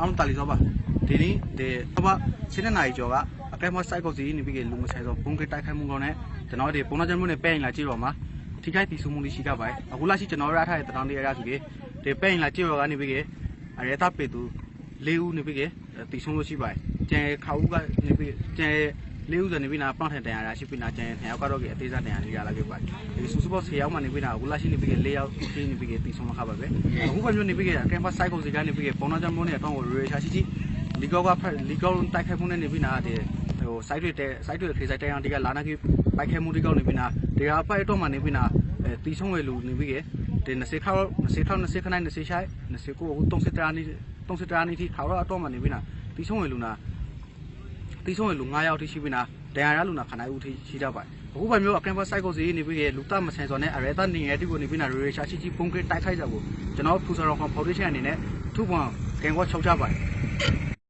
အောင်တာလီဆိုပါဒီနေ့ဒီဘာစနေနိုင်ကျော်ကအကဲမဆိုင်ကိုစီနေပြီးကလူမဆိုင်တော့ပုံကတိုက်ခိုက်မှုကောင်းနဲ့ကျွန်တော်ဒီပုံနာကျမှုနဲ့ပဲ့ရင်လာကြည့်တော့မှာထိခိုက်ပြီးဆုံးမှုလေးရှိကြပါအခုလာရှိကျွန်တော်ရထားတဲ့တန်းလေးရဆိုပြီးဒီပဲ့ရင်လာကြည့်တော့ကနေပြီးကအရဲတာပေသူ၄ဦးနေပြီးကတီဆုံးလို့ရှိပါတယ်ကျန်ခါဦးကနေပြီးကျန်၄ဦးဆိုနေပြီးနာပေါင်းထန်တန်ရရှိပြီးနာကျန်2ယောက်ကတော့အသေးစားတန်ရလေးရလာခဲ့ပါတယ်ဒီစူစပေါ့10ယောက်မှနေပြီးနာအခုလာရှိနေပြီးက4ယောက်ရှင်းနေပြီးကတီဆုံးမှာခါပါပဲအခုပဲမျိုးနေပြီးကကဲမဆိုင်ကိုစီကနေပြီးကပုံနာကျမှုနဲ့အတော့ကိုရေရှာရှိလီကောတိုက်ခိုက်မှုနဲ့နေပြီးနာတဲ့ဟို site တွေခေဆိုင်တရားတွေကလာနာကြီးပိုက်ခဲမှုတွေကောနေပြီးနာတရားပိုက်တော့မှနေပြီးနာတီးဆုံးဝဲလူနေပြီးကဒီ20ခါ20ခါ20ခနိုင်20ရှိုင်း20ကို30တရာနေထိခါတော့အတော့မှနေပြီးနာတီးဆုံးဝဲလူနာတီးဆုံးဝဲလူ9ယောက်ထိရှိပြီးနာတရားရလူနာခနိုင်ဦးထိရှိကြပါတယ်အခုပဲမျိုးအကမ်ပတ် site ကိုစီနေပြီးကလူတမဆန်စော်နဲ့အရဲတနေရတိကိုနေပြီးနာရေရှာရှိပုံကတိုက်ခိုက်ကြကိုကျွန်တော်ဖူဆာရောဖော်ဒေးရှင်းအနေနဲ့ထုပွန်ကင်ကောချုပ်ကြပါတယ်